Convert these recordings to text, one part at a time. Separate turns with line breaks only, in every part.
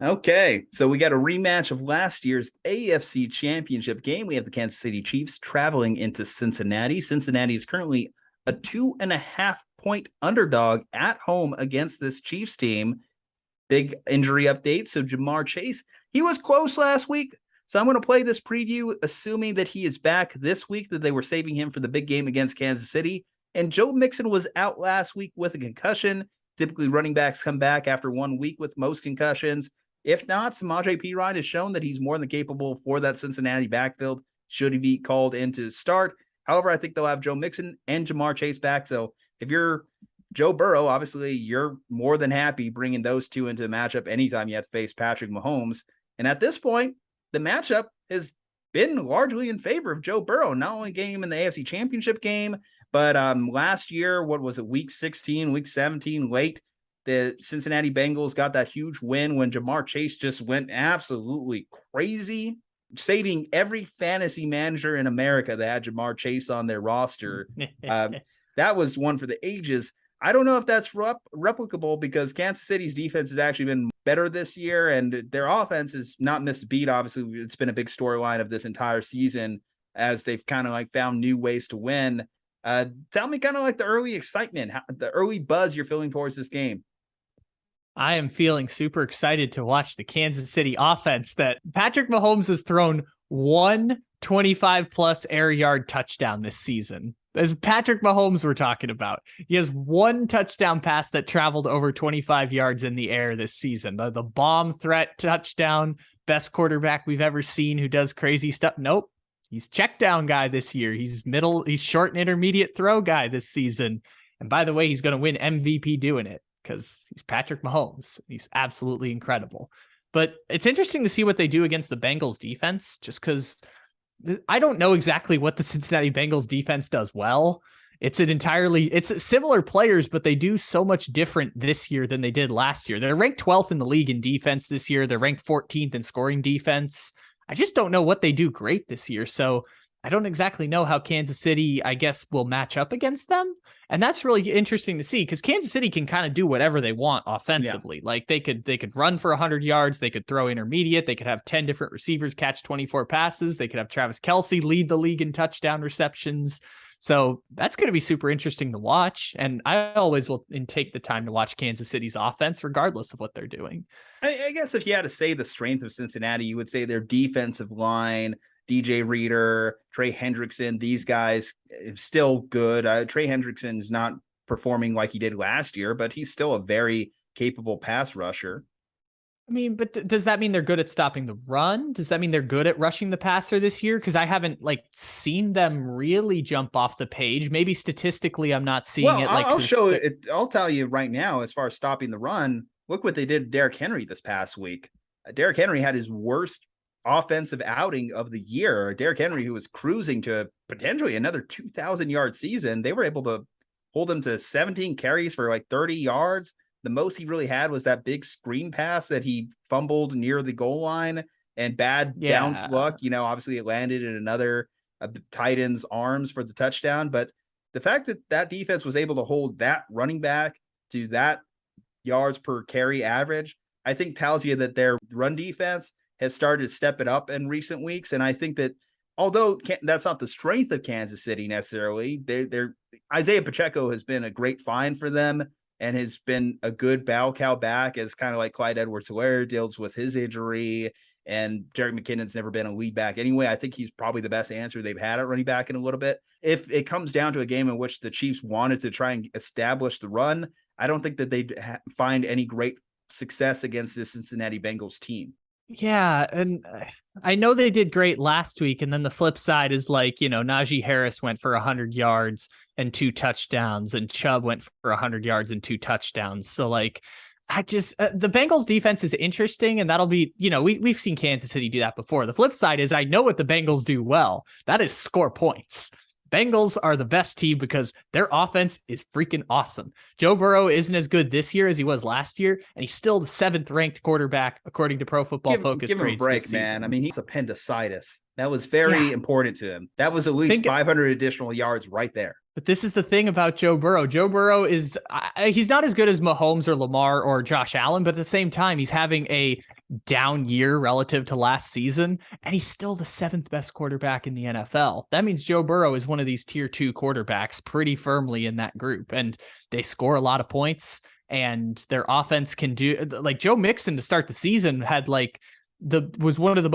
Okay, so we got a rematch of last year's AFC Championship game. We have the Kansas City Chiefs traveling into Cincinnati. Cincinnati is currently a 2.5-point underdog at home against this Chiefs team. Big injury update. So Jamarr Chase, he was close last week. So I'm going to play this preview, assuming that he is back this week, that they were saving him for the big game against Kansas City. And Joe Mixon was out last week with a concussion. Typically, running backs come back after 1 week with most concussions. If not, Samaje Perine has shown that he's more than capable for that Cincinnati backfield, should he be called in to start. However, I think they'll have Joe Mixon and Jamarr Chase back. So if you're Joe Burrow, obviously you're more than happy bringing those two into the matchup anytime you have to face Patrick Mahomes. And at this point, the matchup has been largely in favor of Joe Burrow, not only getting him in the AFC Championship game, but last year, what was it, week 16, week 17, late, the Cincinnati Bengals got that huge win when Jamarr Chase just went absolutely crazy, saving every fantasy manager in America that had Jamarr Chase on their roster. That was one for the ages. I don't know if that's replicable because Kansas City's defense has actually been better this year, and their offense has not missed a beat. Obviously, it's been a big storyline of this entire season as they've kind of like found new ways to win. Tell me kind of like the early excitement, the early buzz you're feeling towards this game.
I am feeling super excited to watch the Kansas City offense that Patrick Mahomes has thrown 125-plus air yard touchdown this season. As Patrick Mahomes we're talking about. He has one touchdown pass that traveled over 25 yards in the air this season. The bomb threat touchdown, best quarterback we've ever seen who does crazy stuff. Nope. He's check down guy this year. He's short and intermediate throw guy this season. And by the way, he's going to win MVP doing it because he's Patrick Mahomes. He's absolutely incredible. But it's interesting to see what they do against the Bengals defense, just because I don't know exactly what the Cincinnati Bengals defense does well. It's similar players, but they do so much different this year than they did last year. They're ranked 12th in the league in defense this year. They're ranked 14th in scoring defense. I just don't know what they do great this year. So I don't exactly know how Kansas City, I guess, will match up against them. And that's really interesting to see because Kansas City can kind of do whatever they want offensively. Yeah. Like they could run for 100 yards. They could throw intermediate. They could have 10 different receivers catch 24 passes. They could have Travis Kelce lead the league in touchdown receptions. So that's going to be super interesting to watch. And I always will take the time to watch Kansas City's offense, regardless of what they're doing.
I guess if you had to say the strength of Cincinnati, you would say their defensive line, DJ Reader, Trey Hendrickson, these guys still good. Trey Hendrickson's not performing like he did last year, but he's still a very capable pass rusher.
I mean, but does that mean they're good at stopping the run? Does that mean they're good at rushing the passer this year? Because I haven't seen them really jump off the page. Maybe statistically, I'm not seeing it.
I'll tell you right now, as far as stopping the run, look what they did to Derrick Henry this past week. Derrick Henry had his worst offensive outing of the year. Derrick Henry, who was cruising to potentially another 2,000-yard season, they were able to hold him to 17 carries for 30 yards. The most he really had was that big screen pass that he fumbled near the goal line and bad bounce luck. Obviously it landed in another tight end's arms for the touchdown. But the fact that defense was able to hold that running back to that yards per carry average, I think tells you that their run defense has started to step it up in recent weeks. And I think that although that's not the strength of Kansas City necessarily, Isaiah Pacheco has been a great find for them and has been a good bell cow back, as kind of like Clyde Edwards-Helaire deals with his injury. And Jerick McKinnon's never been a lead back anyway. I think he's probably the best answer they've had at running back in a little bit. If it comes down to a game in which the Chiefs wanted to try and establish the run, I don't think that they'd find any great success against this Cincinnati Bengals team.
Yeah, and I know they did great last week, and then the flip side is Najee Harris went for 100 yards and 2 touchdowns, and Chubb went for 100 yards and 2 touchdowns. So the Bengals defense is interesting, and that'll be, we've seen Kansas City do that before. The flip side is I know what the Bengals do well. That is score points. Bengals are the best team because their offense is freaking awesome. Joe Burrow isn't as good this year as he was last year, and he's still the 7th ranked quarterback according to Pro Football Focus.
Give him a break, man. I mean, he's appendicitis. That was very important to him. That was at least 500 additional yards right there.
But this is the thing about Joe Burrow. Joe Burrow is, he's not as good as Mahomes or Lamar or Josh Allen, but at the same time, he's having a down year relative to last season, and he's still the 7th best quarterback in the NFL. That means Joe Burrow is one of these tier 2 quarterbacks pretty firmly in that group, and they score a lot of points, and their offense can do, like Joe Mixon to start the season had like, was one of the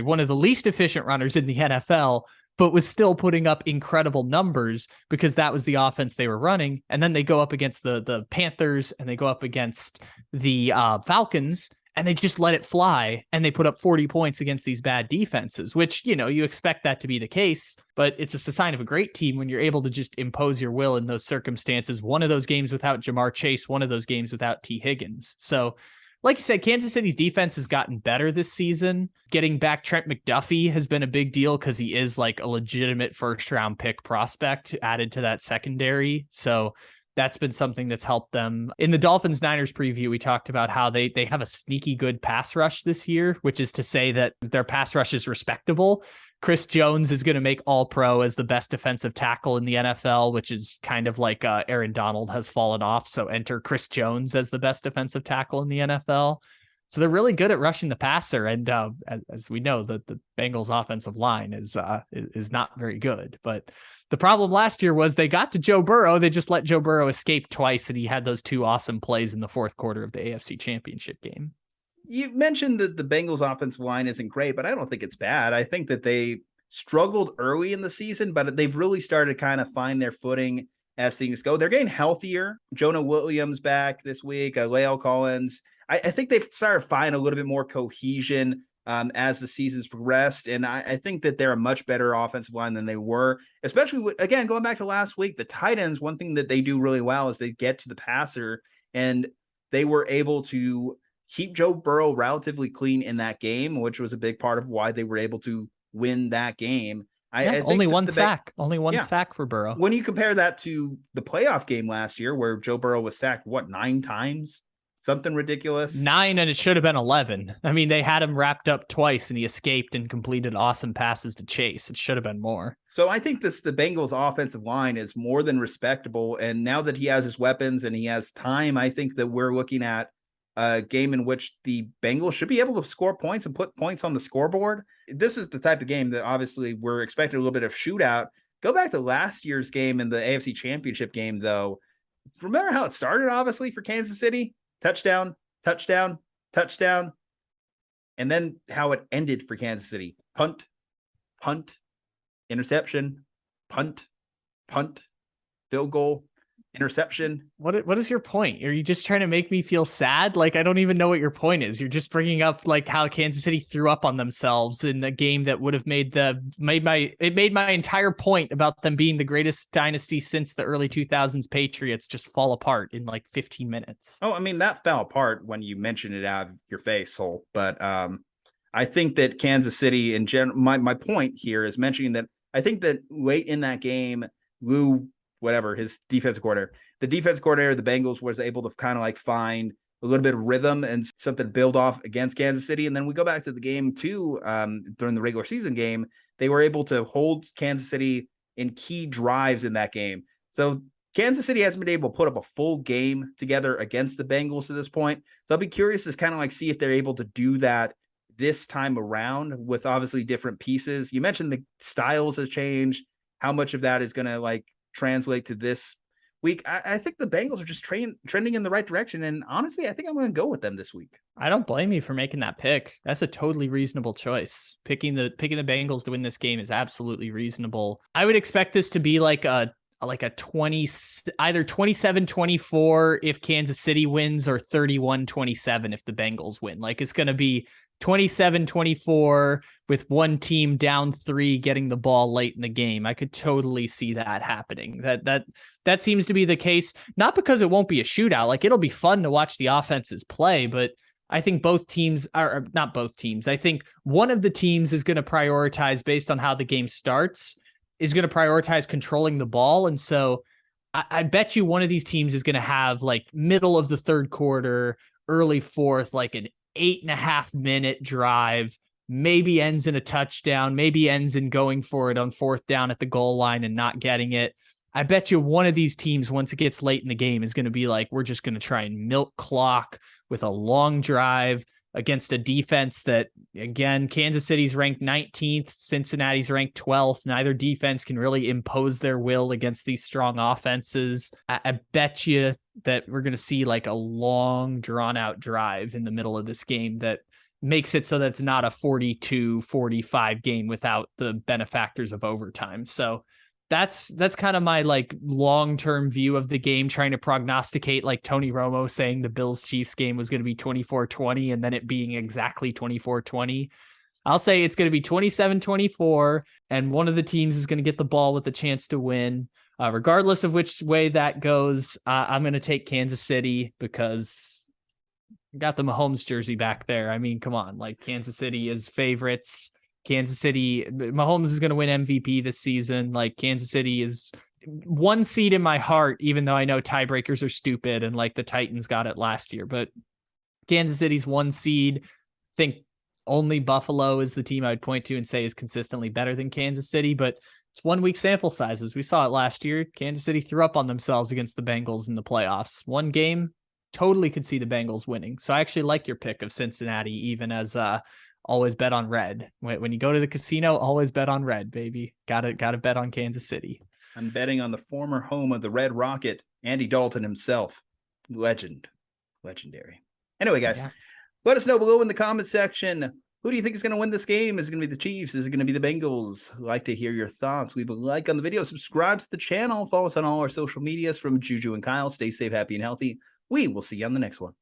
one of the least efficient runners in the NFL, but was still putting up incredible numbers because that was the offense they were running. And then they go up against the Panthers and they go up against the Falcons and they just let it fly. And they put up 40 points against these bad defenses, which, you know, you expect that to be the case, but it's a sign of a great team when you're able to just impose your will in those circumstances. One of those games without Jamarr Chase, one of those games without T. Higgins. So like you said, Kansas City's defense has gotten better this season. Getting back Trent McDuffie has been a big deal because he is like a legitimate first-round pick prospect added to that secondary. So that's been something that's helped them. In the Dolphins-Niners preview, we talked about how they have a sneaky good pass rush this year, which is to say that their pass rush is respectable. Chris Jones is going to make All-Pro as the best defensive tackle in the NFL, which is kind of like Aaron Donald has fallen off. So enter Chris Jones as the best defensive tackle in the NFL. So they're really good at rushing the passer. And as we know, the Bengals offensive line is not very good. But the problem last year was they got to Joe Burrow. They just let Joe Burrow escape twice. And he had those 2 awesome plays in the 4th quarter of the AFC Championship game.
You mentioned that the Bengals offensive line isn't great, but I don't think it's bad. I think that they struggled early in the season, but they've really started to kind of find their footing as things go. They're getting healthier. Jonah Williams back this week, Lael Collins. I think they've started finding a little bit more cohesion as the season's progressed. And I think that they're a much better offensive line than they were, especially with, again, going back to last week, the tight ends, one thing that they do really well is they get to the passer, and they were able to keep Joe Burrow relatively clean in that game, which was a big part of why they were able to win that game. I think
only one sack for Burrow.
When you compare that to the playoff game last year, where Joe Burrow was sacked, 9 times? Something ridiculous.
9, and it should have been 11. I mean, they had him wrapped up twice, and he escaped and completed awesome passes to Chase. It should have been more.
So I think the Bengals offensive line is more than respectable. And now that he has his weapons and he has time, I think that we're looking at a game in which the Bengals should be able to score points and put points on the scoreboard. This is the type of game that obviously we're expecting a little bit of shootout. Go back to last year's game in the AFC Championship game, though. Remember how it started, obviously, for Kansas City? Touchdown, touchdown, touchdown. And then how it ended for Kansas City. Punt, punt, interception, punt, punt, field goal, interception.
What is your point? Are you just trying to make me feel sad? Like, I don't even know what your point is. You're just bringing up like how Kansas City threw up on themselves in a game that would have made my entire point about them being the greatest dynasty since the early 2000s Patriots just fall apart in like 15 minutes.
Oh, I mean, that fell apart when you mentioned it out of your face, Sol. But I think that Kansas City in general, my point here is mentioning that I think that late in that game, his defensive coordinator, the Bengals was able to kind of like find a little bit of rhythm and something to build off against Kansas City. And then we go back to the game too, during the regular season game, they were able to hold Kansas City in key drives in that game. So Kansas City hasn't been able to put up a full game together against the Bengals to this point. So I'll be curious to kind of like see if they're able to do that this time around with obviously different pieces. You mentioned the styles have changed. How much of that is going to like translate to this week? I think the Bengals are just trending in the right direction. And honestly, I think I'm going to go with them this week.
I don't blame you for making that pick. That's a totally reasonable choice. Picking the Bengals to win this game is absolutely reasonable. I would expect this to be like a 20, either 27-24 if Kansas City wins or 31-27 if the Bengals win. Like it's going to be 27-24 with one team down 3 getting the ball late in the game. I could totally see that happening. That seems to be the case, not because it won't be a shootout. Like it'll be fun to watch the offenses play, but I think both teams are not both teams. I think one of the teams is going to prioritize based on how the game starts, is going to prioritize controlling the ball. And so I bet you one of these teams is going to have like middle of the third quarter, early fourth, like an 8.5 minute drive maybe ends in a touchdown, maybe ends in going for it on 4th down at the goal line and not getting it. I bet you one of these teams, once it gets late in the game, is going to be like, we're just going to try and milk clock with a long drive against a defense that, again, Kansas City's ranked 19th, Cincinnati's ranked 12th. Neither defense can really impose their will against these strong offenses. I bet you that we're going to see like a long, drawn-out drive in the middle of this game that makes it so that it's not a 42-45 game without the benefactors of overtime. So that's kind of my like long-term view of the game, trying to prognosticate like Tony Romo saying the Bills Chiefs game was going to be 24-20 and then it being exactly 24-20. I'll say it's going to be 27-24 and one of the teams is going to get the ball with a chance to win. Regardless of which way that goes, I'm going to take Kansas City because I got the Mahomes jersey back there. I mean, come on, like Kansas City is favorites. Kansas City, Mahomes is going to win MVP this season. Like Kansas City is 1 seed in my heart, even though I know tiebreakers are stupid and like the Titans got it last year, but Kansas City's 1 seed. I think only Buffalo is the team I would point to and say is consistently better than Kansas City, but it's 1 week sample sizes. We saw it last year. Kansas City threw up on themselves against the Bengals in the playoffs. 1 game, totally could see the Bengals winning. So I actually like your pick of Cincinnati, even as always bet on red. When you go to the casino, always bet on red, baby. Gotta bet on Kansas City.
I'm betting on the former home of the Red Rocket, Andy Dalton himself. Legendary. Anyway, guys, let us know below in the comment section. Who do you think is going to win this game? Is it going to be the Chiefs? Is it going to be the Bengals? I'd like to hear your thoughts. Leave a like on the video. Subscribe to the channel. Follow us on all our social medias. From Juju and Kyle. Stay safe, happy, and healthy. We will see you on the next one.